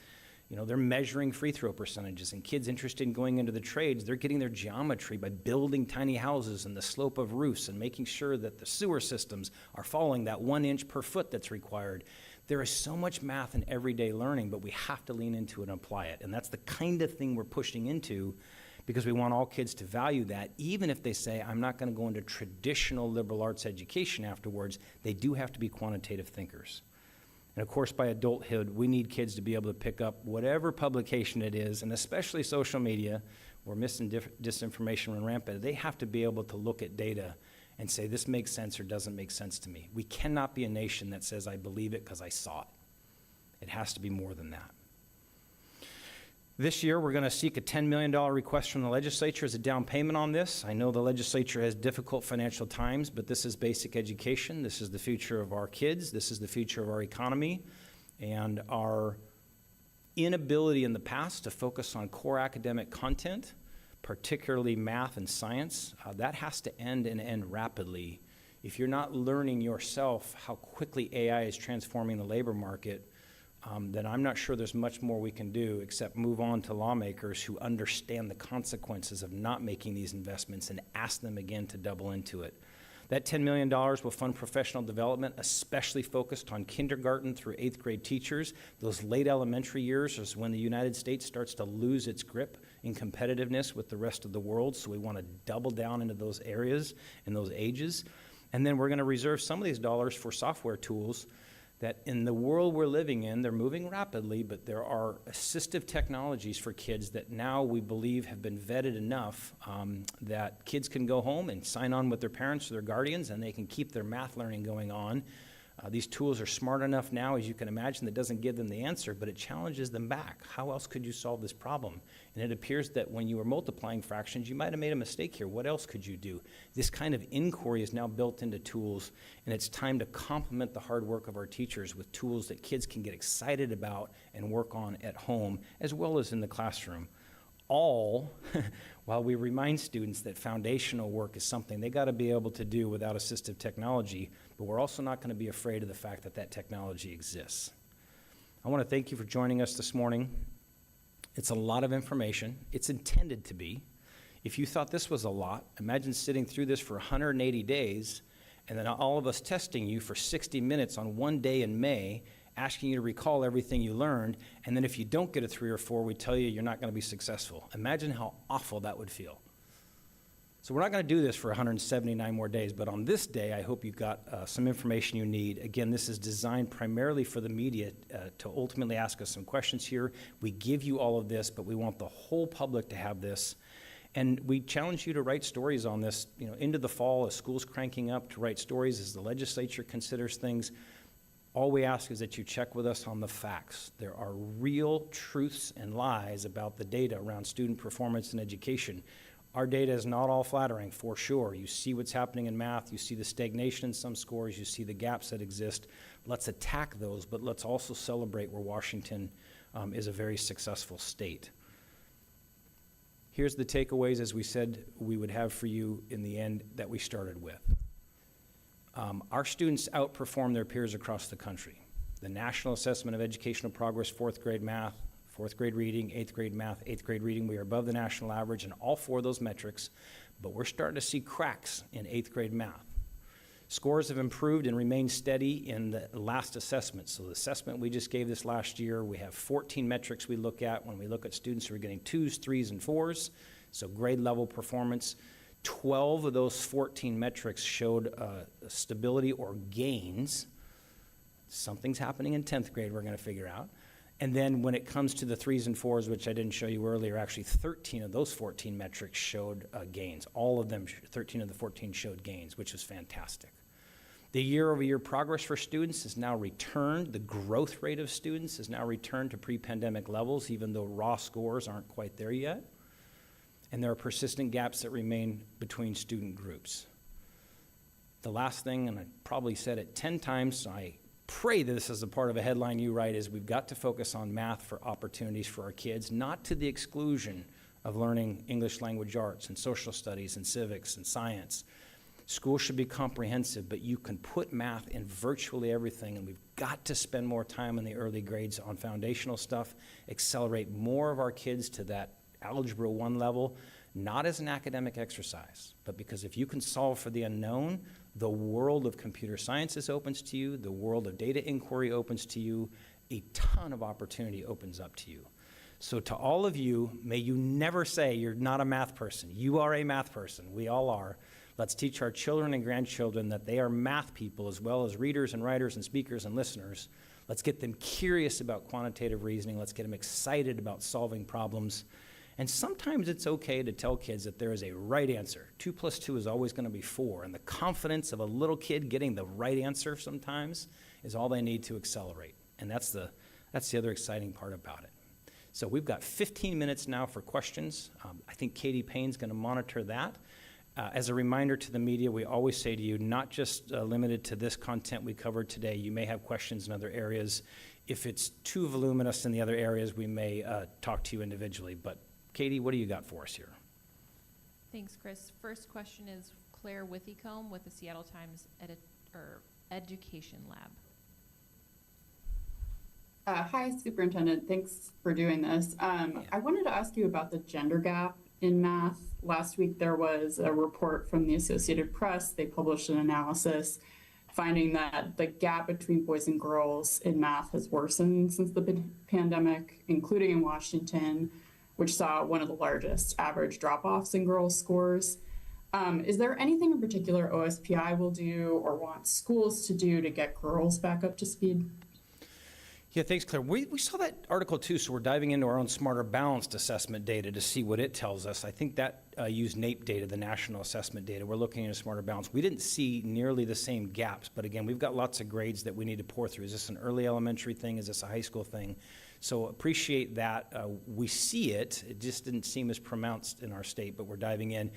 They're measuring free throw percentages, and kids interested in going into the trades, they're getting their geometry by building tiny houses and the slope of roofs and making sure that the sewer systems are following that 1 inch per foot that's required. There is so much math in everyday learning, but we have to lean into it and apply it. And that's the kind of thing we're pushing into, because we want all kids to value that. Even if they say, I'm not going to go into traditional liberal arts education afterwards, they do have to be quantitative thinkers. And of course, by adulthood, we need kids to be able to pick up whatever publication it is, and especially social media, where disinformation run rampant. They have to be able to look at data and say, this makes sense or doesn't make sense to me. We cannot be a nation that says, I believe it because I saw it. It has to be more than that. This year, we're going to seek a $10 million request from the legislature as a down payment on this. I know the legislature has difficult financial times, but this is basic education. This is the future of our kids. This is the future of our economy. And our inability in the past to focus on core academic content, particularly math and science, that has to end and end rapidly. If you're not learning yourself how quickly AI is transforming the labor market, then I'm not sure there's much more we can do except move on to lawmakers who understand the consequences of not making these investments and ask them again to double into it. That $10 million will fund professional development, especially focused on kindergarten through 8th grade teachers. Those late elementary years is when the United States starts to lose its grip in competitiveness with the rest of the world, so we want to double down into those areas and those ages. And then we're going to reserve some of these dollars for software tools that in the world we're living in, they're moving rapidly, but there are assistive technologies for kids that now we believe have been vetted enough that kids can go home and sign on with their parents or their guardians, and they can keep their math learning going on. These tools are smart enough now, as you can imagine, that doesn't give them the answer, but it challenges them back. How else could you solve this problem? And it appears that when you were multiplying fractions, you might have made a mistake here. What else could you do? This kind of inquiry is now built into tools, and it's time to complement the hard work of our teachers with tools that kids can get excited about and work on at home, as well as in the classroom. all while we remind students that foundational work is something they got to be able to do without assistive technology, but we're also not going to be afraid of the fact that that technology exists. I want to thank you for joining us this morning. It's a lot of information. It's intended to be. If you thought this was a lot, imagine sitting through this for 180 days and then all of us testing you for 60 minutes on one day in May, asking you to recall everything you learned, and then if you don't get a 3 or 4, we tell you you're not going to be successful. Imagine how awful that would feel. So we're not going to do this for 179 more days, but on this day, I hope you got some information you need. Again, this is designed primarily for the media to ultimately ask us some questions here. We give you all of this, but we want the whole public to have this. And we challenge you to write stories on this, into the fall as school's cranking up, to write stories as the legislature considers things. All we ask is that you check with us on the facts. There are real truths and lies about the data around student performance and education. Our data is not all flattering, for sure. You see what's happening in math. You see the stagnation in some scores. You see the gaps that exist. Let's attack those, but let's also celebrate where Washington is a very successful state. Here's the takeaways, as we said we would have for you in the end, that we started with. Our students outperform their peers across the country. The National Assessment of Educational Progress, 4th grade math, 4th grade reading, 8th grade math, 8th grade reading, we are above the national average in all 4 of those metrics, but we're starting to see cracks in 8th grade math. Scores have improved and remained steady in the last assessment. So the assessment we just gave this last year, we have 14 metrics we look at when we look at students who are getting 2s, 3s, and 4s, so grade level performance. 12 of those 14 metrics showed stability or gains. Something's happening in 10th grade we're going to figure out. And then when it comes to the 3s and 4s, which I didn't show you earlier, actually 13 of those 14 metrics showed gains. All of them, 13 of the 14 showed gains, which was fantastic. The year-over-year progress for students has now returned. The growth rate of students has now returned to pre-pandemic levels, even though raw scores aren't quite there yet. And there are persistent gaps that remain between student groups. The last thing, and I probably said it 10 times, so I pray that this is a part of a headline you write, is we've got to focus on math for opportunities for our kids, not to the exclusion of learning English language arts and social studies and civics and science. School should be comprehensive, but you can put math in virtually everything, and we've got to spend more time in the early grades on foundational stuff, accelerate more of our kids to that Algebra 1 level, not as an academic exercise, but because if you can solve for the unknown, the world of computer sciences opens to you, the world of data inquiry opens to you, a ton of opportunity opens up to you. So to all of you, may you never say you're not a math person. You are a math person. We all are. Let's teach our children and grandchildren that they are math people as well as readers and writers and speakers and listeners. Let's get them curious about quantitative reasoning. Let's get them excited about solving problems. And sometimes it's okay to tell kids that there is a right answer. 2 + 2 is always going to be 4. And the confidence of a little kid getting the right answer sometimes is all they need to accelerate. And that's the other exciting part about it. So we've got 15 minutes now for questions. I think Katie Payne's going to monitor that. As a reminder to the media, we always say to you, not just limited to this content we covered today. You may have questions in other areas. If it's too voluminous in the other areas, we may talk to you individually. But Katie, what do you got for us here? Thanks, Chris. First question is Claire Withicombe with the Seattle Times Education Lab. Hi, Superintendent. Thanks for doing this. I wanted to ask you about the gender gap in math. Last week, there was a report from the Associated Press. They published an analysis finding that the gap between boys and girls in math has worsened since the pandemic, including in Washington, which saw one of the largest average drop-offs in girls' scores. Is there anything in particular OSPI will do or want schools to do to get girls back up to speed? Yeah, thanks, Claire. We saw that article too, so we're diving into our own Smarter Balanced assessment data to see what it tells us. I think that used NAEP data, the National Assessment data. We're looking at Smarter Balanced. We didn't see nearly the same gaps, but again, we've got lots of grades that we need to pour through. Is this an early elementary thing? Is this a high school thing? So appreciate that. We see it. It just didn't seem as pronounced in our state, but we're diving in.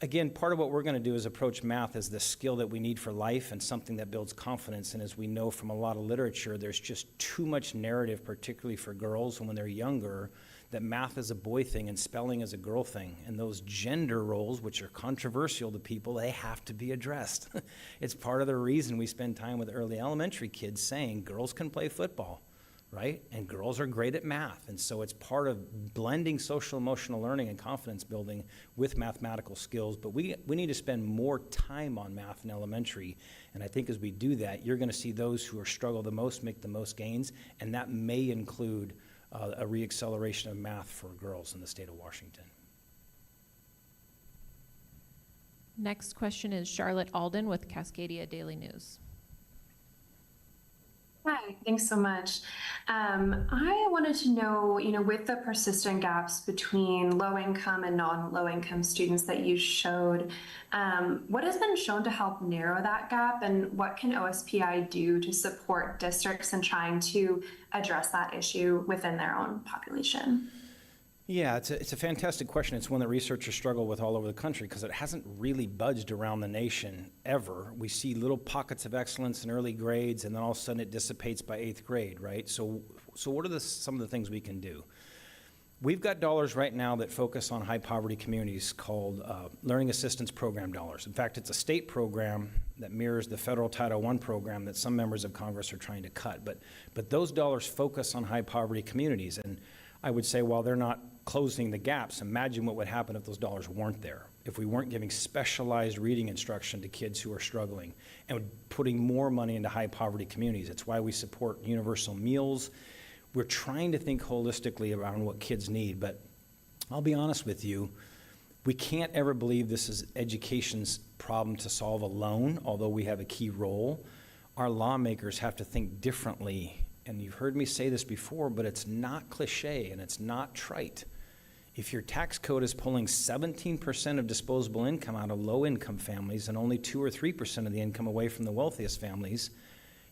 Again, part of what we're going to do is approach math as the skill that we need for life and something that builds confidence. And as we know from a lot of literature, there's just too much narrative, particularly for girls and when they're younger, that math is a boy thing and spelling is a girl thing. And those gender roles, which are controversial to people, they have to be addressed. It's part of the reason we spend time with early elementary kids saying girls can play football, right? And girls are great at math. And so it's part of blending social emotional learning and confidence building with mathematical skills. But we need to spend more time on math in elementary. And I think as we do that, you're going to see those who are struggle the most make the most gains. And that may include a reacceleration of math for girls in the state of Washington. Next question is Charlotte Alden with Cascadia Daily News. Hi, thanks so much. I wanted to know, with the persistent gaps between low-income and non-low-income students that you showed, what has been shown to help narrow that gap, and what can OSPI do to support districts in trying to address that issue within their own population? Yeah, it's a fantastic question. It's one that researchers struggle with all over the country because it hasn't really budged around the nation ever. We see little pockets of excellence in early grades, and then all of a sudden it dissipates by 8th grade, right? So what are some of the things we can do? We've got dollars right now that focus on high poverty communities called Learning Assistance Program dollars. In fact, it's a state program that mirrors the federal Title I program that some members of Congress are trying to cut. But those dollars focus on high poverty communities. And I would say while they're not closing the gaps, imagine what would happen if those dollars weren't there, if we weren't giving specialized reading instruction to kids who are struggling and putting more money into high poverty communities. It's why we support universal meals. We're trying to think holistically around what kids need, but I'll be honest with you, we can't ever believe this is education's problem to solve alone, although we have a key role. Our lawmakers have to think differently, and you've heard me say this before, but it's not cliche and it's not trite. If your tax code is pulling 17% of disposable income out of low-income families and only 2 or 3% of the income away from the wealthiest families,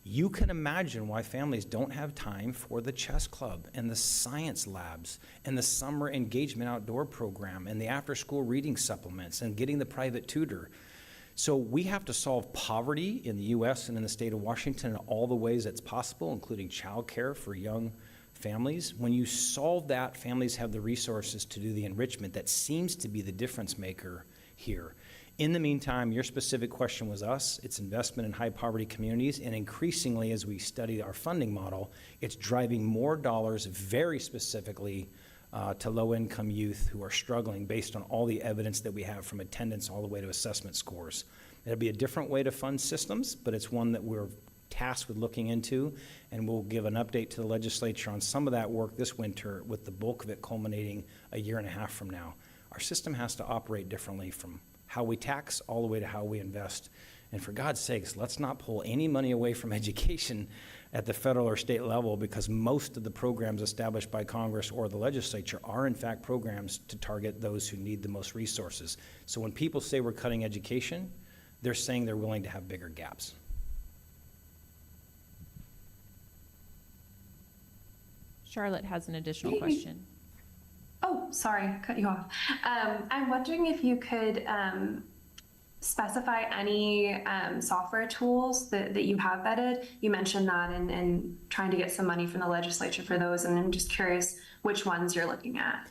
you can imagine why families don't have time for the chess club and the science labs and the summer engagement outdoor program and the after-school reading supplements and getting the private tutor. So we have to solve poverty in the U.S. and in the state of Washington in all the ways that's possible, including childcare for young families. When you solve that, families have the resources to do the enrichment that seems to be the difference maker here. In the meantime, your specific question was us. It's investment in high poverty communities, and increasingly as we study our funding model, it's driving more dollars very specifically to low-income youth who are struggling based on all the evidence that we have from attendance all the way to assessment scores. It'll be a different way to fund systems, but it's one that we're tasked with looking into, and we'll give an update to the legislature on some of that work this winter, with the bulk of it culminating a year and a half from now. Our system has to operate differently from how we tax all the way to how we invest. And for God's sakes, let's not pull any money away from education at the federal or state level, because most of the programs established by Congress or the legislature are in fact programs to target those who need the most resources. So when people say we're cutting education, they're saying they're willing to have bigger gaps. Charlotte has an additional question. Oh, sorry, cut you off. I'm wondering if you could specify any software tools that you have vetted. You mentioned that and trying to get some money from the legislature for those, and I'm just curious which ones you're looking at.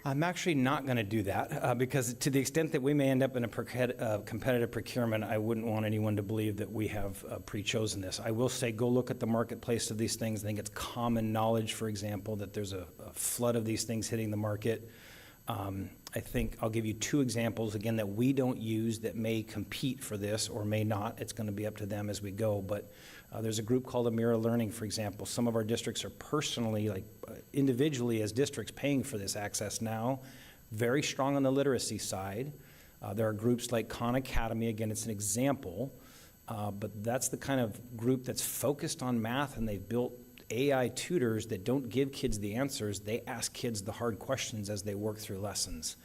I'm actually not going to do that because to the extent that we may end up in a competitive procurement, I wouldn't want anyone to believe that we have pre-chosen this. I will say go look at the marketplace of these things. I think it's common knowledge, for example, that there's a flood of these things hitting the market. I think I'll give you 2 examples, again, that we don't use that may compete for this or may not. It's going to be up to them as we go. But there's a group called Amira Learning, for example. Some of our districts are personally, individually as districts, paying for this access now. Very strong on the literacy side. There are groups like Khan Academy. Again, it's an example. But that's the kind of group that's focused on math, and they've built AI tutors that don't give kids the answers. They ask kids the hard questions as they work through lessons.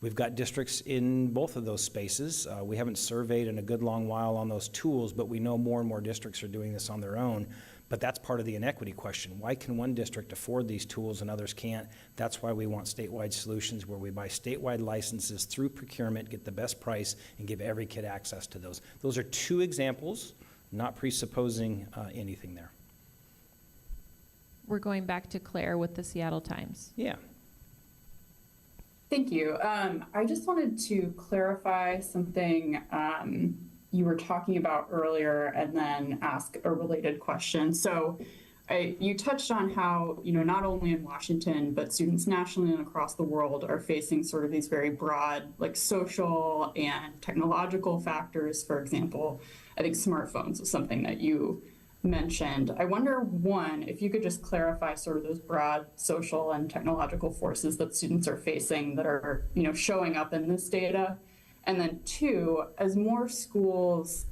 We've got districts in both of those spaces. We haven't surveyed in a good long while on those tools, but we know more and more districts are doing this on their own. But that's part of the inequity question. Why can one district afford these tools and others can't? That's why we want statewide solutions where we buy statewide licenses through procurement, get the best price, and give every kid access to those. Those are 2 examples, not presupposing anything there. We're going back to Claire with the Seattle Times. Yeah. Thank you. I just wanted to clarify something you were talking about earlier and then ask a related question. So you touched on how, not only in Washington, but students nationally and across the world are facing sort of these very broad, like social and technological factors. For example, I think smartphones is something that you mentioned. I wonder, one, if you could just clarify sort of those broad social and technological forces that students are facing that are, showing up in this data. And then two, as more schools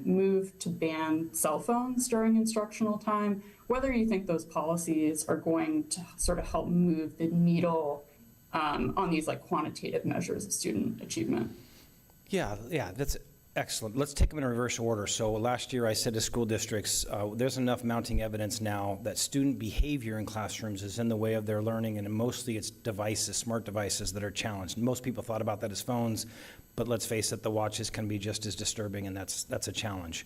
move to ban cell phones during instructional time, whether you think those policies are going to sort of help move the needle on these like quantitative measures of student achievement. Yeah, that's excellent. Let's take them in reverse order. So last year I said to school districts, there's enough mounting evidence now that student behavior in classrooms is in the way of their learning, and mostly it's devices, smart devices that are challenged. Most people thought about that as phones, but let's face it, the watches can be just as disturbing, and that's a challenge.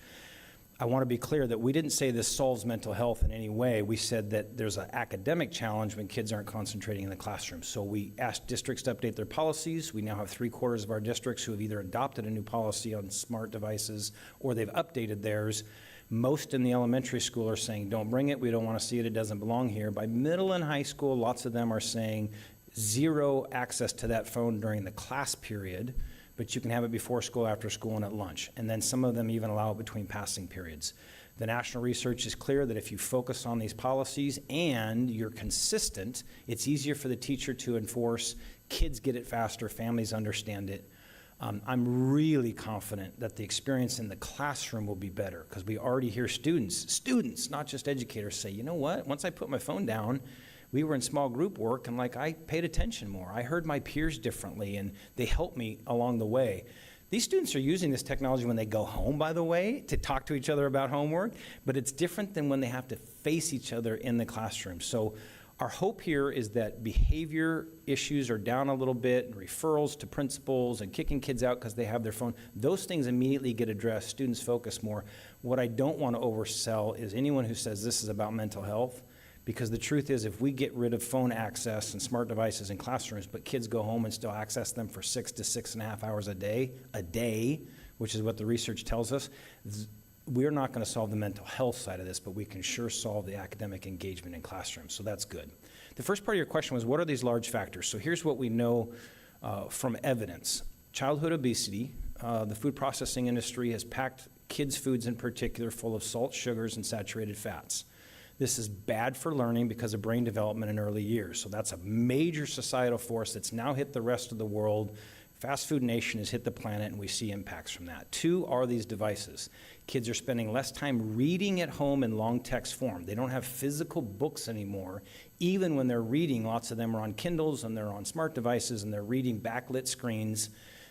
I want to be clear that we didn't say this solves mental health in any way. We said that there's an academic challenge when kids aren't concentrating in the classroom. So we asked districts to update their policies. We now have 3/4 of our districts who have either adopted a new policy on smart devices or they've updated theirs. Most in the elementary school are saying, don't bring it, we don't want to see it, it doesn't belong here. By middle and high school, lots of them are saying zero access to that phone during the class period, but you can have it before school, after school, and at lunch. And then some of them even allow it between passing periods. The national research is clear that if you focus on these policies and you're consistent, it's easier for the teacher to enforce, kids get it faster, families understand it. I'm really confident that the experience in the classroom will be better because we already hear students, not just educators, say, you know what, once I put my phone down, we were in small group work and I paid attention more. I heard my peers differently and they helped me along the way. These students are using this technology when they go home, by the way, to talk to each other about homework, but it's different than when they have to face each other in the classroom. So our hope here is that behavior issues are down a little bit, and referrals to principals and kicking kids out because they have their phone. Those things immediately get addressed. Students focus more. What I don't want to oversell is anyone who says this is about mental health. Because the truth is, if we get rid of phone access and smart devices in classrooms, but kids go home and still access them for 6 to 6.5 hours a day, which is what the research tells us, we're not going to solve the mental health side of this, but we can sure solve the academic engagement in classrooms, so that's good. The first part of your question was, what are these large factors? So here's what we know from evidence. Childhood obesity, the food processing industry has packed kids' foods in particular full of salt, sugars, and saturated fats. This is bad for learning because of brain development in early years. So that's a major societal force that's now hit the rest of the world. Fast food nation has hit the planet, and we see impacts from that. Two are these devices. Kids are spending less time reading at home in long text form. They don't have physical books anymore. Even when they're reading, lots of them are on Kindles and they're on smart devices and they're reading backlit screens.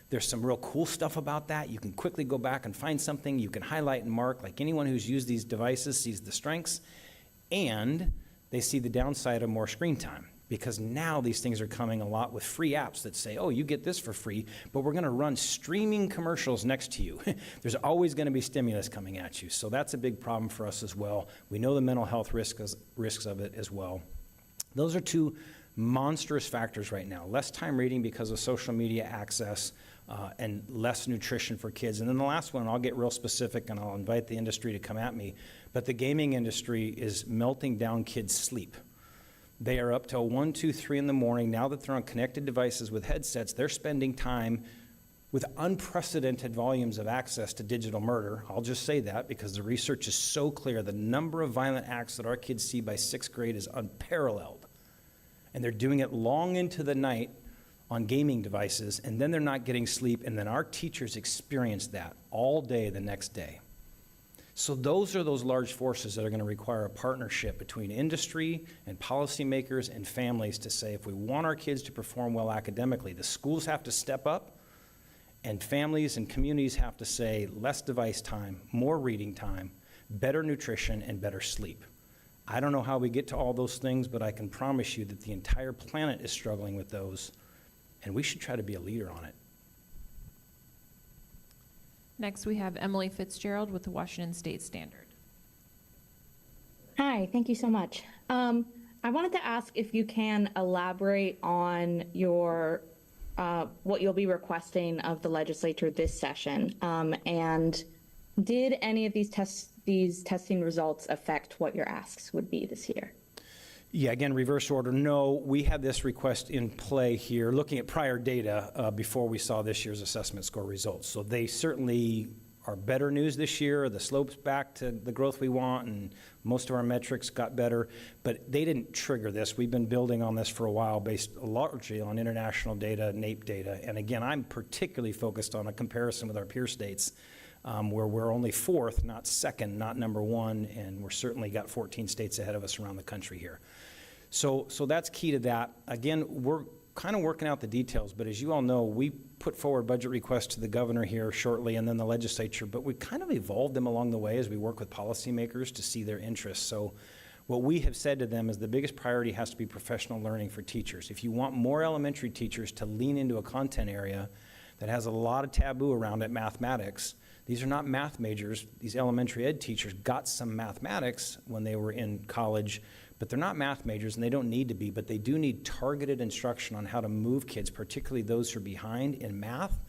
There's some real cool stuff about that. You can quickly go back and find something. You can highlight and mark. Like anyone who's used these devices sees the strengths. And they see the downside of more screen time because now these things are coming a lot with free apps that say, oh, you get this for free, but we're going to run streaming commercials next to you. There's always going to be stimulus coming at you. So that's a big problem for us as well. We know the mental health risks of it as well. Those are two monstrous factors right now. Less time reading because of social media access and less nutrition for kids. And then the last one, I'll get real specific and I'll invite the industry to come at me. But the gaming industry is melting down kids' sleep. They are up till 1, 2, 3 in the morning. Now that they're on connected devices with headsets, they're spending time with unprecedented volumes of access to digital murder. I'll just say that because the research is so clear. The number of violent acts that our kids see by 6th grade is unparalleled. And they're doing it long into the night on gaming devices, and then they're not getting sleep, and then our teachers experience that all day the next day. So those are those large forces that are going to require a partnership between industry and policymakers and families to say, if we want our kids to perform well academically, the schools have to step up, and families and communities have to say, less device time, more reading time, better nutrition, and better sleep. I don't know how we get to all those things, but I can promise you that the entire planet is struggling with those, and we should try to be a leader on it. Next, we have Emily Fitzgerald with the Washington State Standard. Hi, thank you so much. I wanted to ask if you can elaborate on your what you'll be requesting of the legislature this session, and did any of these testing results affect what your asks would be this year? Yeah, again, reverse order. No, we had this request in play here, looking at prior data before we saw this year's assessment score results. So they certainly are better news this year. The slope's back to the growth we want, and most of our metrics got better, but they didn't trigger this. We've been building on this for a while based largely on international data, NAEP data. And again, I'm particularly focused on a comparison with our peer states, where we're only fourth, not second, not number one, and we're certainly got 14 states ahead of us around the country here. So that's key to that. Again, we're kind of working out the details, but as you all know, we put forward budget requests to the governor here shortly and then the legislature, but we kind of evolved them along the way as we work with policymakers to see their interests. So what we have said to them is the biggest priority has to be professional learning for teachers. If you want more elementary teachers to lean into a content area that has a lot of taboo around it, mathematics, these are not math majors. These elementary ed teachers got some mathematics when they were in college, but they're not math majors and they don't need to be, but they do need targeted instruction on how to move kids, particularly those who are behind in math.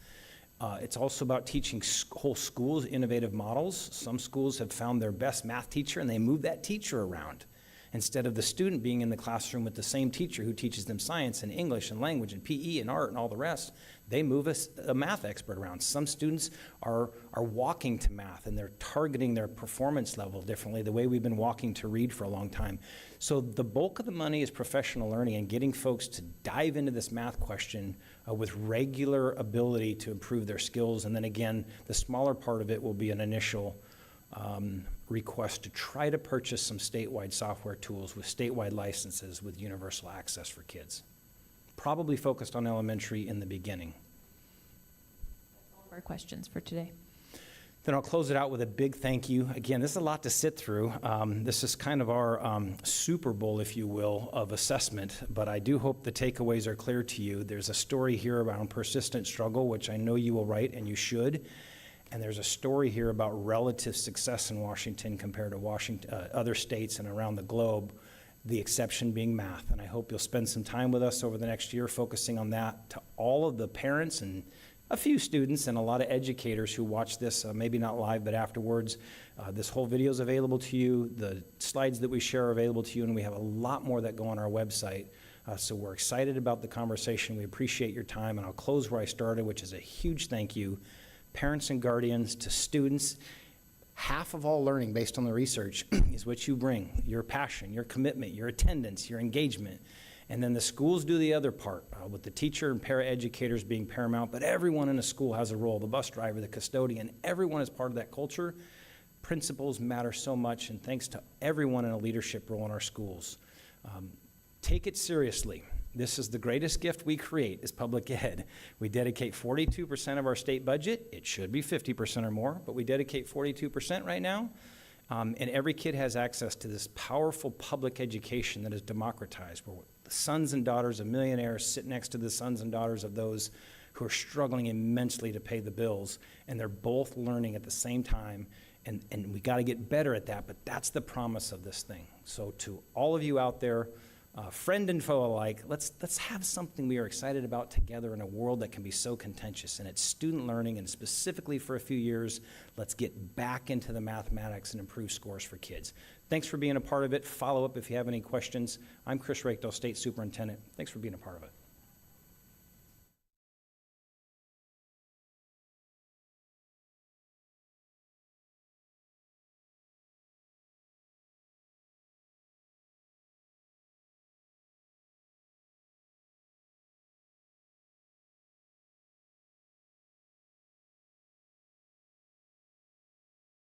It's also about teaching whole schools innovative models. Some schools have found their best math teacher and they move that teacher around. Instead of the student being in the classroom with the same teacher who teaches them science and English and language and PE and art and all the rest, they move a math expert around. Some students are walking to math and they're targeting their performance level differently, the way we've been walking to read for a long time. So the bulk of the money is professional learning and getting folks to dive into this math question with regular ability to improve their skills. And then again, the smaller part of it will be an initial request to try to purchase some statewide software tools with statewide licenses with universal access for kids. Probably focused on elementary in the beginning. All of our questions for today. Then I'll close it out with a big thank you. Again, this is a lot to sit through. This is kind of our Super Bowl, if you will, of assessment, but I do hope the takeaways are clear to you. There's a story here around persistent struggle, which I know you will write and you should. And there's a story here about relative success in Washington compared to other states and around the globe, the exception being math. And I hope you'll spend some time with us over the next year focusing on that. To all of the parents and a few students and a lot of educators who watch this, maybe not live, but afterwards, this whole video is available to you. The slides that we share are available to you, and we have a lot more that go on our website. So we're excited about the conversation. We appreciate your time, and I'll close where I started, which is a huge thank you. Parents and guardians, to students. Half of all learning based on the research is what you bring, your passion, your commitment, your attendance, your engagement. And then the schools do the other part with the teacher and paraeducators being paramount, but everyone in a school has a role, the bus driver, the custodian, everyone is part of that culture. Principals matter so much, and thanks to everyone in a leadership role in our schools. Take it seriously. This is the greatest gift we create is public ed. We dedicate 42% of our state budget. It should be 50% or more, but we dedicate 42% right now. And every kid has access to this powerful public education that is democratized, where the sons and daughters of millionaires sit next to the sons and daughters of those who are struggling immensely to pay the bills, and they're both learning at the same time. And we got to get better at that, but that's the promise of this thing. So to all of you out there, friend and foe alike, let's have something we are excited about together in a world that can be so contentious. And it's student learning, and specifically for a few years, let's get back into the mathematics and improve scores for kids. Thanks for being a part of it. Follow up if you have any questions. I'm Chris Rakedale, State Superintendent. Thanks for being a part of it.